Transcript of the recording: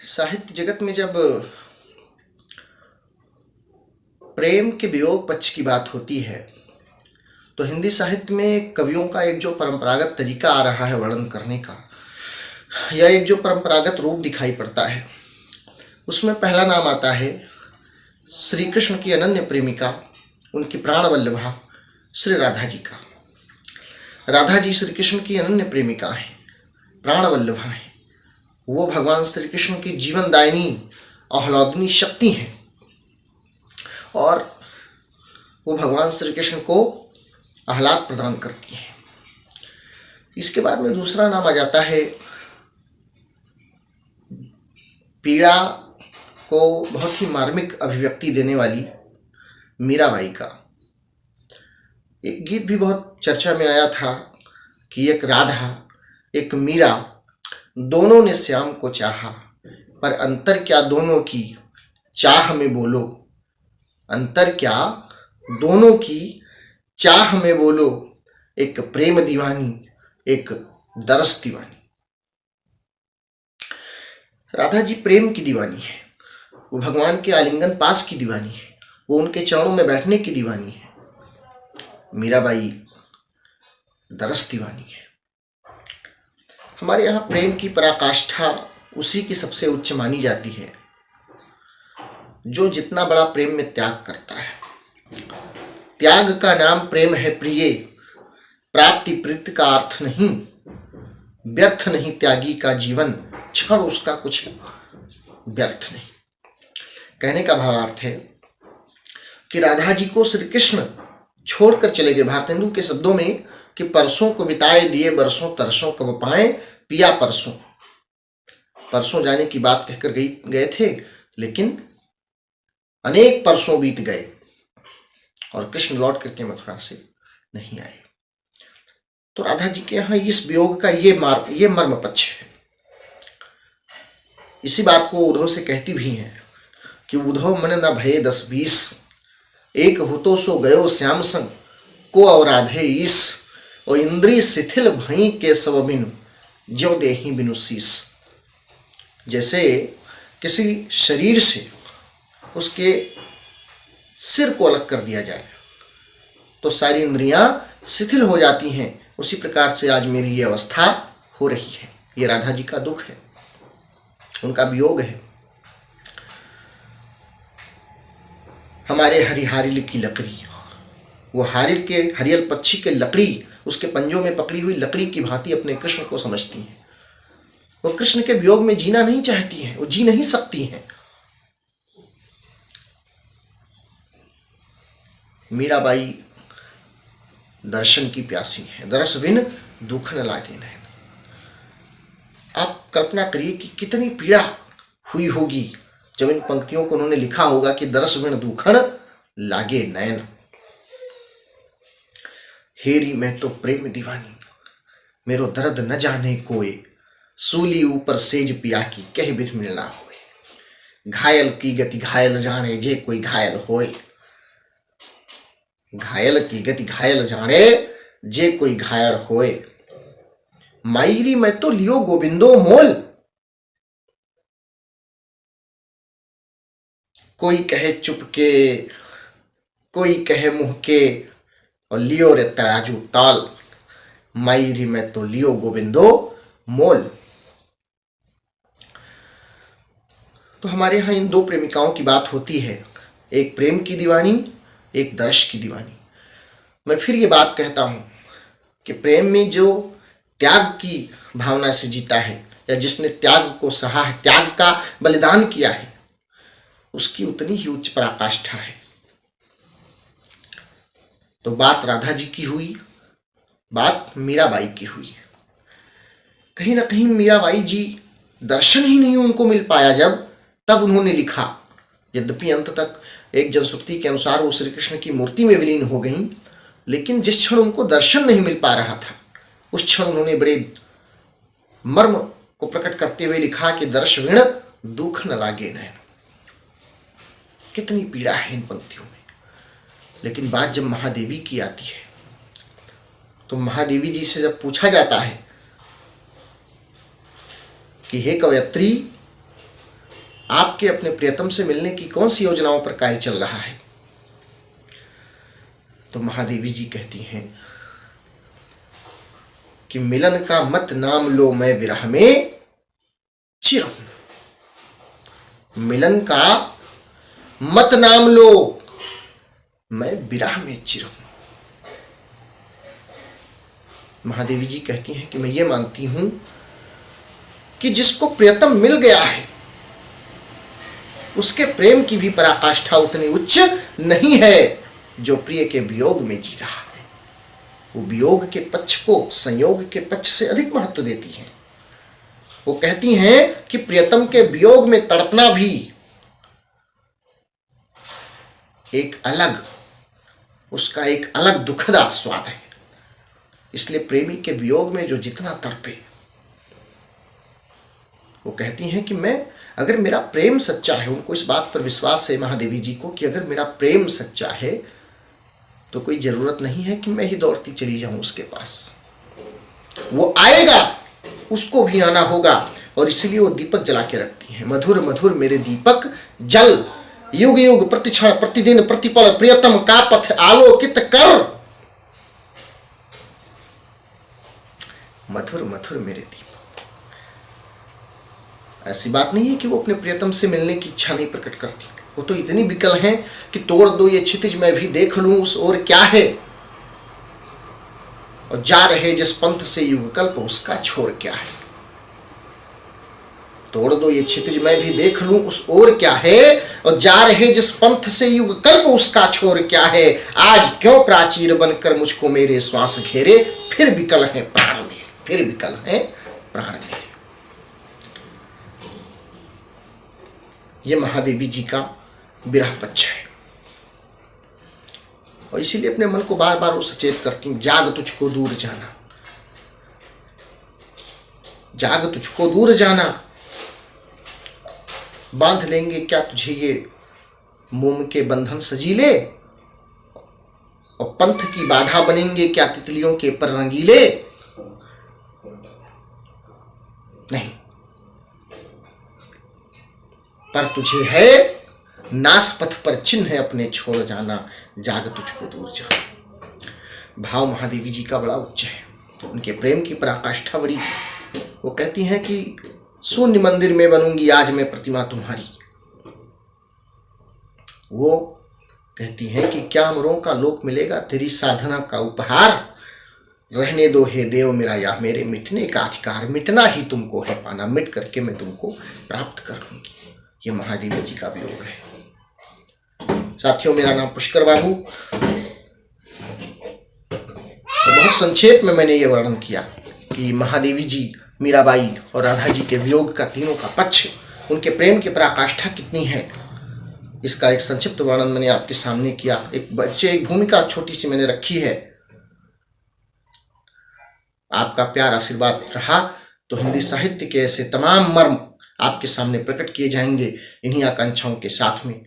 साहित्य जगत में जब प्रेम के वियोग पक्ष की बात होती है तो हिंदी साहित्य में कवियों का एक जो परंपरागत तरीका आ रहा है वर्णन करने का, या एक जो परंपरागत रूप दिखाई पड़ता है, उसमें पहला नाम आता है श्री कृष्ण की अनन्य प्रेमिका, उनकी प्राणवल्लभा श्री राधा जी का। राधा जी श्री कृष्ण की अनन्य प्रेमिका है, प्राणवल्लभा है। वो भगवान श्री कृष्ण की जीवनदायिनी आह्लादनी शक्ति है और वो भगवान श्री कृष्ण को आह्लाद प्रदान करती है। इसके बाद में दूसरा नाम आ जाता है पीड़ा को बहुत ही मार्मिक अभिव्यक्ति देने वाली मीराबाई का। एक गीत भी बहुत चर्चा में आया था कि एक राधा एक मीरा, दोनों ने श्याम को चाहा, पर अंतर क्या दोनों की चाह में बोलो। अंतर क्या दोनों की चाह में बोलो, एक प्रेम दीवानी एक दरस दीवानी। राधा जी प्रेम की दीवानी है, वो भगवान के आलिंगन पास की दीवानी है, वो उनके चरणों में बैठने की दीवानी है। मीराबाई दरस दीवानी है। हमारे यहाँ प्रेम की पराकाष्ठा उसी की सबसे उच्च मानी जाती है जो जितना बड़ा प्रेम में त्याग करता है। त्याग का नाम प्रेम है प्रिय, प्राप्ति प्रीति का अर्थ नहीं, व्यर्थ नहीं त्यागी का जीवन, क्षण उसका कुछ व्यर्थ नहीं। कहने का भावार्थ है कि राधा जी को श्री कृष्ण छोड़कर चले गए। भारतेंदु के शब्दों में कि परसों को बिताए दिए बरसों, तरसों कब पाए पिया परसों। परसों जाने की बात कहकर गए थे, लेकिन अनेक परसों बीत गए और कृष्ण लौट करके मथुरा से नहीं आए। तो राधा जी के यहाँ इस वियोग का ये मर्म पक्ष है। इसी बात को उद्धव से कहती भी हैं कि उद्धव मन न भये 10-20, एक हुतो सो गयो श्याम संग को अवराधे ईस, और इंद्री शिथिल भई के सब बिनु ज्यो देहि बिनु शीस। जैसे किसी शरीर से उसके सिर को अलग कर दिया जाए तो सारी इंद्रियां शिथिल हो जाती हैं, उसी प्रकार से आज मेरी ये अवस्था हो रही है। ये राधा जी का दुख है, उनका वियोग है। हमारे हरिहारिल की लकड़ी, वो हारिल के हरियल पक्षी के लकड़ी, उसके पंजों में पकड़ी हुई लकड़ी की भांति अपने कृष्ण को समझती हैं। वो कृष्ण के वियोग में जीना नहीं चाहती हैं, वो जी नहीं सकती हैं। मीराबाई दर्शन की प्यासी है, दरस बिन दुख न लागे नैन। आप कल्पना करिए कि कितनी पीड़ा हुई होगी जब इन पंक्तियों को उन्होंने लिखा होगा कि दरस बिन दुखन लागे नैन। हेरी मैं तो प्रेम दीवानी, मेरो दर्द न जाने कोई, सूली ऊपर सेज पिया की कह विध मिलना होए। घायल की गति घायल जाने जे कोई घायल होए, घायल की गति घायल जाने जे कोई घायल होए। मायरी मैं तो लियो गोविंदो मोल, कोई कहे चुपके कोई कहे मुंह के, और लियो रे तराजू ताल। मायरी मैं तो लियो गोविंदो मोल। तो हमारे यहाँ इन दो प्रेमिकाओं की बात होती है, एक प्रेम की दीवानी एक दर्श की दीवानी। मैं फिर ये बात कहता हूँ कि प्रेम में जो त्याग की भावना से जीता है या जिसने त्याग को सहा है, त्याग का बलिदान किया है, उसकी उतनी ही उच्च पराकाष्ठा है। तो बात राधा जी की हुई, बात मीराबाई की हुई। कहीं ना कहीं मीराबाई जी दर्शन ही नहीं उनको मिल पाया तब उन्होंने लिखा। यद्यपि अंत तक एक जनश्रुति के अनुसार वो श्री कृष्ण की मूर्ति में विलीन हो गई, लेकिन जिस क्षण उनको दर्शन नहीं मिल पा रहा था उस क्षण उन्होंने बड़े मर्म को प्रकट करते हुए लिखा कि दर्श विण दुख न लागे नैन। कितनी पीड़ा है इन पंक्तियों में। लेकिन बात जब महादेवी की आती है तो महादेवी जी से जब पूछा जाता है कि हे कवयत्री आपके अपने प्रियतम से मिलने की कौन सी योजनाओं पर कार्य चल रहा है? तो महादेवी जी कहती हैं कि मिलन का मत नाम लो मैं विरह में चिर हूं। मिलन का मत नाम लो मैं विरह में चिर हूं। महादेवी जी कहती हैं कि मैं ये मानती हूं कि जिसको प्रियतम मिल गया है उसके प्रेम की भी पराकाष्ठा उतनी उच्च नहीं है जो प्रिय के वियोग में जी रहा है। वो वियोग के पक्ष को संयोग के पक्ष से अधिक महत्व देती हैं। वो कहती हैं कि प्रियतम के वियोग में तड़पना भी उसका एक अलग दुखद आस्वाद है। इसलिए प्रेमी के वियोग में जो जितना तड़पे, वो कहती हैं कि अगर मेरा प्रेम सच्चा है, उनको इस बात पर विश्वास है महादेवी जी को कि अगर मेरा प्रेम सच्चा है तो कोई जरूरत नहीं है कि मैं ही दौड़ती चली जाऊं उसके पास। वो आएगा, उसको भी आना होगा, और इसलिए वो दीपक जला के रखती हैं। मधुर मधुर मेरे दीपक जल, युग युग प्रतिक्षण प्रतिदिन प्रतिपल प्रियतम का पथ आलोकित कर। मधुर मधुर मेरे दीपक। ऐसी बात नहीं है कि वो अपने प्रियतम से मिलने की इच्छा नहीं प्रकट करती। वो तो इतनी विकल हैं कि तोड़ दो ये क्षितिज मैं भी देख लूं उस ओर क्या है, और जा रहे जिस पंथ से युगकल्प उसका छोर क्या है। तोड़ दो ये क्षितिज मैं भी देख लूं उस ओर क्या है, और जा रहे जिस पंथ से युगकल्प उसका छोर क्या है। आज क्यों प्राचीर बनकर मुझको मेरे श्वास घेरे, फिर विकल है प्राण मेरे, फिर विकल है प्राण मेरे। ये महादेवी जी का विरह पक्ष है, और इसीलिए अपने मन को बार बार वो सचेत करती हैं, जाग तुझको दूर जाना, जाग तुझको दूर जाना। बांध लेंगे क्या तुझे ये मोम के बंधन सजीले, और पंथ की बाधा बनेंगे क्या तितलियों के पर रंगीले। नहीं, पर तुझे है नास पथ पर चिन्ह है अपने छोड़ जाना, जाग तुझको दूर जाना। भाव महादेवी जी का बड़ा उच्च है, उनके प्रेम की पराकाष्ठा बड़ी। वो कहती हैं कि शून्य मंदिर में बनूंगी आज मैं प्रतिमा तुम्हारी। वो कहती हैं कि क्या अमरों का लोक मिलेगा तेरी साधना का उपहार। रहने दो हे देव मेरा या मेरे मिटने का अधिकार, मिटना ही तुमको है पाना, मिट करके मैं तुमको प्राप्त कर लूंगी। ये महादेवी जी का वियोग है। साथियों, मेरा नाम पुष्कर बाबू। तो बहुत संक्षेप में मैंने ये वर्णन किया कि महादेवी जी, मीराबाई और राधा जी के वियोग का, तीनों का पक्ष, उनके प्रेम की पराकाष्ठा कितनी है, इसका एक संक्षिप्त वर्णन मैंने आपके सामने किया। एक भूमिका छोटी सी मैंने रखी है। आपका प्यार आशीर्वाद रहा तो हिंदी साहित्य के ऐसे तमाम मर्म आपके सामने प्रकट किए जाएंगे। इन्हीं आकांक्षाओं के साथ में